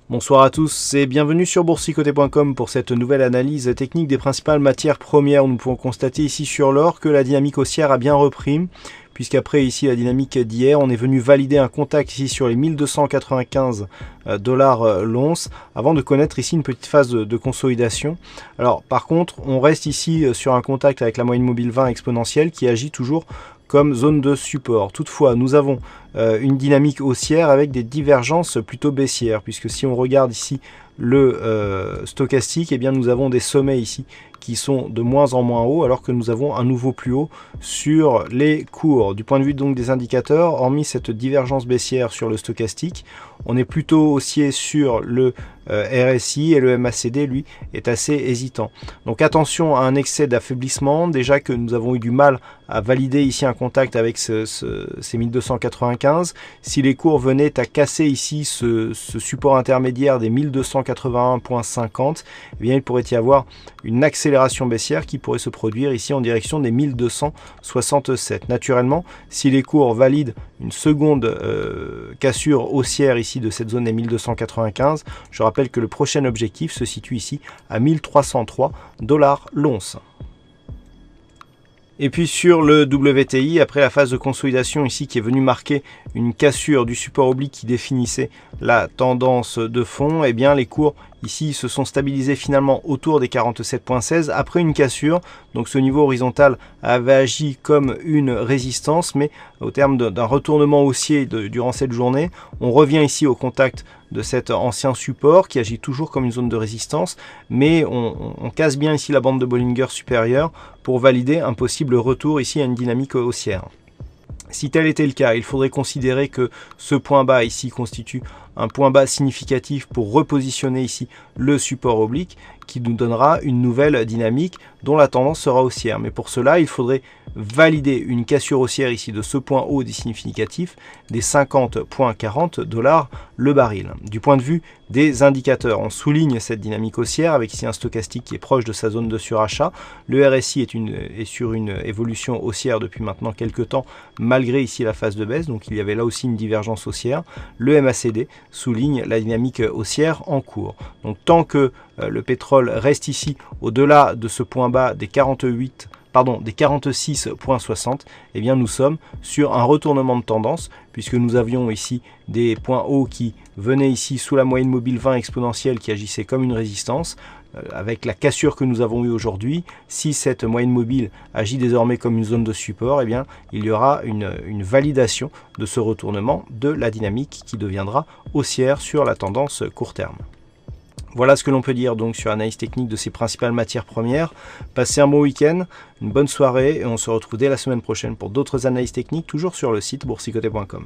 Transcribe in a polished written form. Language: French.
Bonsoir à tous et bienvenue sur boursicoté.com pour cette nouvelle analyse technique des principales matières premières. Nous pouvons constater ici sur l'or que la dynamique haussière a bien repris, puisqu'après ici la dynamique d'hier, on est venu valider un contact ici sur les 1295 dollars l'once avant de connaître ici une petite phase de consolidation. Alors par contre, on reste ici sur un contact avec la moyenne mobile 20 exponentielle qui agit toujours comme zone de support. Toutefois, nous avons une dynamique haussière avec des divergences plutôt baissières, puisque si on regarde ici le stochastique, eh bien nous avons des sommets ici qui sont de moins en moins hauts, alors que nous avons un nouveau plus haut sur les cours. Du point de vue donc des indicateurs, hormis cette divergence baissière sur le stochastique, on est plutôt haussier sur le RSI, et le MACD, lui, est assez hésitant. Donc attention à un excès d'affaiblissement, déjà que nous avons eu du mal à valider ici un contact avec ces 1295. Si les cours venaient à casser ici ce support intermédiaire des 1281.50, eh bien il pourrait y avoir une accélération baissière qui pourrait se produire ici en direction des 1267. Naturellement, si les cours valident une seconde cassure haussière ici de cette zone des 1295, je rappelle que le prochain objectif se situe ici à 1303 dollars l'once. Et puis sur le WTI, après la phase de consolidation ici qui est venue marquer une cassure du support oblique qui définissait la tendance de fond, eh bien les cours ici se sont stabilisés finalement autour des 47.16 après une cassure. Donc ce niveau horizontal avait agi comme une résistance, mais au terme d'un retournement haussier durant cette journée, on revient ici au contact de cet ancien support qui agit toujours comme une zone de résistance, mais on casse bien ici la bande de Bollinger supérieure pour valider un possible retour ici à une dynamique haussière. Si tel était le cas, il faudrait considérer que ce point bas ici constitue un point bas significatif pour repositionner ici le support oblique qui nous donnera une nouvelle dynamique dont la tendance sera haussière. Mais pour cela, il faudrait valider une cassure haussière ici de ce point haut des significatifs des 50.40 dollars le baril. Du point de vue des indicateurs, on souligne cette dynamique haussière avec ici un stochastique qui est proche de sa zone de surachat. Le RSI est sur une évolution haussière depuis maintenant quelques temps, malgré ici la phase de baisse, donc il y avait là aussi une divergence haussière. Le MACD souligne la dynamique haussière en cours. Donc tant que le pétrole reste ici au-delà de ce point bas des 46.60, eh bien nous sommes sur un retournement de tendance, puisque nous avions ici des points hauts qui venaient ici sous la moyenne mobile 20 exponentielle qui agissait comme une résistance. Avec la cassure que nous avons eue aujourd'hui, si cette moyenne mobile agit désormais comme une zone de support, eh bien, il y aura une validation de ce retournement de la dynamique qui deviendra haussière sur la tendance court terme. Voilà ce que l'on peut dire donc sur l'analyse technique de ces principales matières premières. Passez un bon week-end, une bonne soirée et on se retrouve dès la semaine prochaine pour d'autres analyses techniques, toujours sur le site boursicoté.com.